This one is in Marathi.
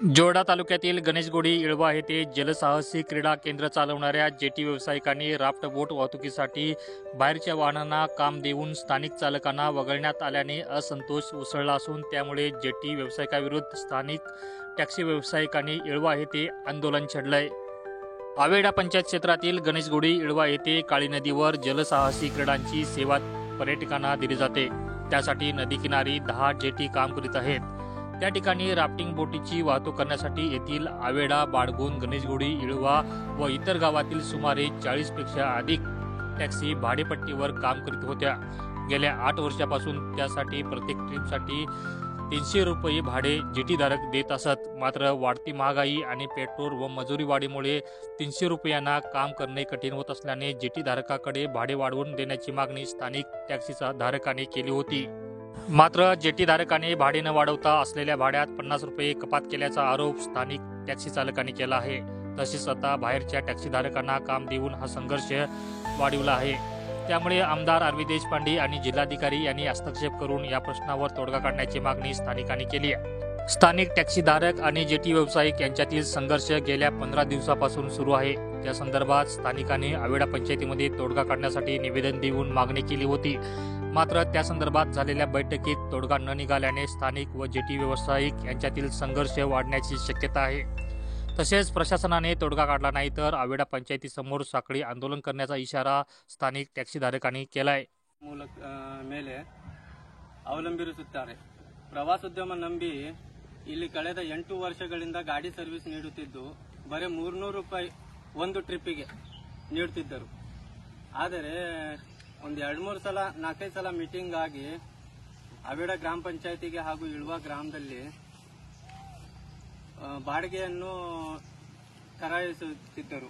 जोरडा तालुक्यातील गणेशगोडी इळवा येथे जलसाहसी क्रीडा केंद्र चालवणाऱ्या जेटी व्यावसायिकांनी राफ्ट बोट वाहतुकीसाठी बाहेरच्या वाहनांना काम देऊन स्थानिक चालकांना वगळण्यात आल्याने असंतोष उसळला असून त्यामुळे जेटी व्यावसायिकाविरुद्ध स्थानिक टॅक्सी व्यावसायिकांनी इळवा येथे आंदोलन छेडलंय। आवेडा पंचायत क्षेत्रातील गणेशगोडी इळवा येथे काळी नदीवर जलसाहसी क्रीडांची सेवा पर्यटकांना दिली जाते। त्यासाठी नदीकिनारी 10 जेटी काम करीत आहेत। त्या ठिकाणी राफ्टिंग बोटीची वाहतूक करण्यासाठी येथील आवेडा, बाळगुण, गणेशगोडी, इळवा व इतर गावातील सुमारे 40 पेक्षा अधिक टॅक्सी भाडेपट्टीवर काम करीत होत्या। गेल्या 8 वर्षापासून त्यासाठी प्रत्येक ट्रिपसाठी 300 रुपये भाडे जेटीधारक देत असत। मात्र वाढती महागाई आणि पेट्रोल व मजुरी वाढीमुळे 300 रुपयांना काम करणे कठीण होत असल्याने जेटीधारकाकडे भाडे वाढवून देण्याची मागणी स्थानिक टॅक्सीचा धारकाने केली होती। मात्र जेटीधारकाने भाडे न वाढवता असलेल्या भाड्यात 50 रुपये कपात केल्याचा आरोप स्थानिक टॅक्सी चालकांनी केला आहे। तसेच आता बाहेरच्या टॅक्सीधारकांना काम देऊन हा संघर्ष वाढविला आहे। त्यामुळे आमदार आरवी देशपांडे आणि जिल्हाधिकारी यांनी हस्तक्षेप करून या प्रश्नावर तोडगा काढण्याची मागणी स्थानिकांनी केली आहे। स्थानिक टॅक्सीधारक आणि जेटी व्यावसायिक यांच्यातील संघर्ष गेल्या 15 दिवसापासून सुरू आहे। त्या संदर्भात स्थानिकांनी आवेडा पंचायतीमध्ये तोडगा काढण्यासाठी निवेदन देऊन मागणी केली होती। मात्र त्या संदर्भात झालेल्या बैठकीत तोडगा न निघाल्याने स्थानिक व जेटी व्यावसायिक यांच्यातील संघर्ष वाढण्याची शक्यता आहे। तसेच प्रशासनाने तोडगा काढला नाही तर आवेडा पंचायतीसमोर साखळी आंदोलन करण्याचा इशारा स्थानिक टॅक्सीधारकांनी केलाय। ಮೂಲಕ ಮೇಲೆ ಅವಲಂಬಿಸುತ್ತಾರೆ। ಪ್ರವಾಸೋದ್ಯಮ ನಂಬಿ ಇಲ್ಲಿ ಕಳೆದ 8 ವರ್ಷಗಳಿಂದ ಗಾಡಿ ಸರ್ವಿಸ್ ನೀಡುತ್ತಿದ್ದು ಬರೀ 300 ರೂಪಾಯಿ ಒಂದು ಟ್ರಿಪ್ಪಿಗೆ ನೀಡುತ್ತಿದ್ದರು। ಆದರೆ ಒಂದು 2-3 ಸಲ 4-5 ಸಲ ಮೀಟಿಂಗ್ ಆಗಿ ಆವೇಡಾ ಗ್ರಾಮ ಪಂಚಾಯತಿಗೆ ಹಾಗೂ ಇಳ್ವಾ ಗ್ರಾಮದಲ್ಲಿ ಬಾಡಿಗೆಯನ್ನು ಕರಾಯಿಸುತ್ತಿದ್ದರು।